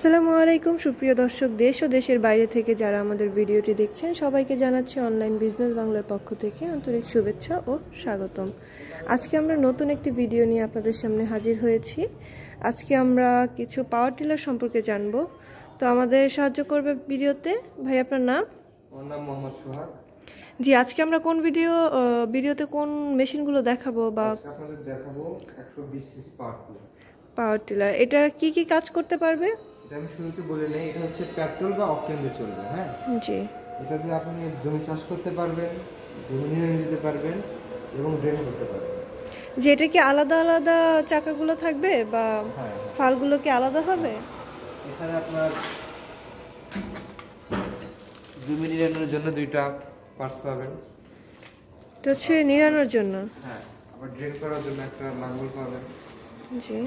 আসসালামু আলাইকুম সুপ্রিয় দর্শক, দেশ ও দেশের বাইরে থেকে যারা আমাদের ভিডিওটি দেখছেন সবাইকে জানাচ্ছি অনলাইন বিজনেস বাংলার পক্ষ থেকে আন্তরিক শুভেচ্ছা ও স্বাগতম। আজকে আমরা নতুন একটি ভিডিও নিয়ে আপনাদের সামনে হাজির হয়েছি। আজকে আমরা কিছু পাওয়ার টিলার সম্পর্কে জানব। তো আমাদের সাহায্য করবে ভিডিওতে ভাই, আপনার নাম? আমার নাম মোহাম্মদ সোহাগ। জি, আজকে আমরা কোন ভিডিওতে কোন মেশিনগুলো দেখাবো বা আপনাদের দেখাবো 120 সিসি পাওয়ার টিলার। এটা কি কি কাজ করতে পারবে? এটা আমি শুরুতে বলে নেই, এটা হচ্ছে পেট্রোল বা অকটেন দিয়ে চলবে। হ্যাঁ জি, এটা দিয়ে আপনি জমি চাষ করতে পারবেন, জমি নিড়ানি দিতে পারবেন এবং ড্রেন করতে পারবেন। যে এটা কি আলাদা আলাদা চাকাগুলো থাকবে বা ফালগুলো কি আলাদা হবে? এখানে আপনার জমি নিড়ানোর জন্য দুইটা পার্টস পাবেন। এটা হচ্ছে নিড়ানোর জন্য। হ্যাঁ, আবার ড্রেন করার জন্য একটা লাঙ্গল পাবেন। জি,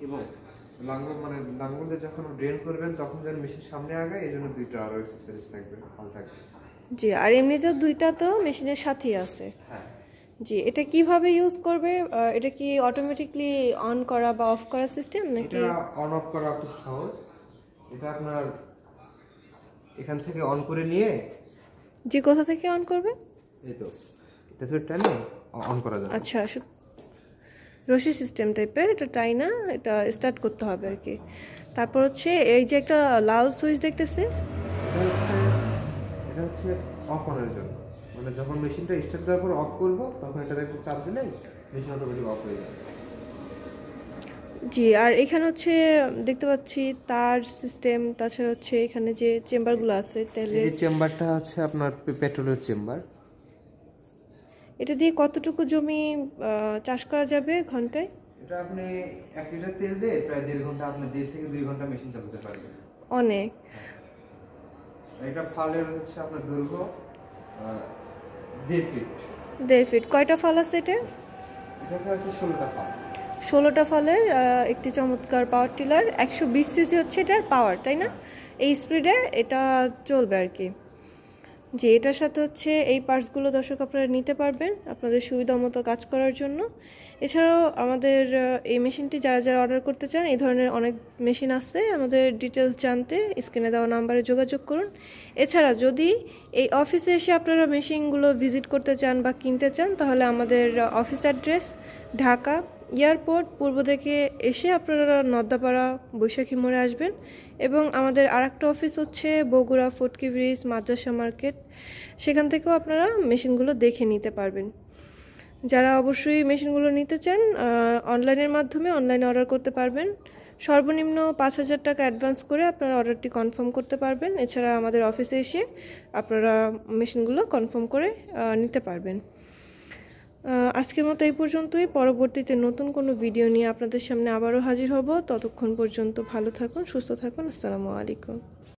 এবং লাঙ্গল দিয়ে যখন ড্রেন করবেন তখন যেন মেশিন সামনে আগায়, এই জন্য দুইটা আরো এক্সেসরিজ থাকবে, ফাল থাকবে। জি, আর এমনিতেও দুইটা তো মেশিনের সাথেই আছে। হ্যাঁ জি, এটা কিভাবে ইউজ করবে? এটা কি অটোমেটিকলি অন করা বা অফ করা সিস্টেম নাকি? এটা অন অফ করা খুব সহজ। এটা আপনার এখান থেকে অন করে নিয়ে, জি, কোথা থেকে অন করবে? এই তো এটা তো টেনে অন করা যাবে। আচ্ছা, রশি সিস্টেম টাইপের, এটা টাই না, এটা স্টার্ট করতে হবে আর কি। তারপর হচ্ছে এই যে একটা লাল সুইচ দেখতেছি, এটা হচ্ছে অফ অনের জন্য, মানে যখন মেশিনটা স্টার্ট দেওয়ার পর অফ করব তখন এটাতে একটু চাপ দিলেই মেশিন অটোমেটিক অফ হয়ে যাবে। জি, আর এখানে হচ্ছে দেখতে পাচ্ছি তার সিস্টেম, তাছাড়া হচ্ছে এখানে যে চেম্বারগুলো আছে তেলের। এই চেম্বারটা হচ্ছে আপনার পেট্রোলের চেম্বার। এটা দিয়ে কতটুকু জমি চাষ করা যাবে ঘন্টায়? এটা আপনি 1 লিটার তেল দিয়ে প্রায় 1.5 ঘন্টা, আপনি 1.5 থেকে 2 ঘন্টা মেশিন চালাতে পারবেন। অনেক। এটা ফালের হচ্ছে আপনার দৈর্ঘ্য 1.5 ফিট। 1.5 ফিট। কয়টা ফাল আছে এটা? এটা আছে 16টা ফাল। 16টা ফালের একটি চমৎকার পাওয়ার টিলার। 120 সিসি হচ্ছে এটার পাওয়ার, তাই না? এই স্পিডে এটা চলবে আর কি। যে এটার সাথে হচ্ছে এই পার্টসগুলো দর্শক আপনারা নিতে পারবেন আপনাদের সুবিধা মতো কাজ করার জন্য। এছাড়াও আমাদের এই মেশিনটি যারা যারা অর্ডার করতে চান, এই ধরনের অনেক মেশিন আছে। আমাদের ডিটেলস জানতে স্ক্রিনে দেওয়া নাম্বারে যোগাযোগ করুন। এছাড়া যদি এই অফিসে এসে আপনারা মেশিনগুলো ভিজিট করতে চান বা কিনতে চান, তাহলে আমাদের অফিস অ্যাড্রেস ঢাকা এয়ারপোর্ট পূর্ব থেকে এসে আপনারা নদ্দাপাড়া বৈশাখী মোড়ে আসবেন, এবং আমাদের আরেকটা অফিস হচ্ছে বগুড়া ফটকি ব্রিজ মাদ্রাসা মার্কেট, সেখান থেকেও আপনারা মেশিনগুলো দেখে নিতে পারবেন। যারা অবশ্যই মেশিনগুলো নিতে চান অনলাইনের মাধ্যমে অনলাইনে অর্ডার করতে পারবেন। সর্বনিম্ন 5,000 টাকা অ্যাডভান্স করে আপনারা অর্ডারটি কনফার্ম করতে পারবেন। এছাড়া আমাদের অফিসে এসে আপনারা মেশিনগুলো কনফার্ম করে নিতে পারবেন। আজকের মতো এই পর্যন্তই। পরবর্তীতে নতুন কোনো ভিডিও নিয়ে আপনাদের সামনে আবারও হাজির হব। ততক্ষণ পর্যন্ত ভালো থাকুন, সুস্থ থাকুন। আসসালামু আলাইকুম।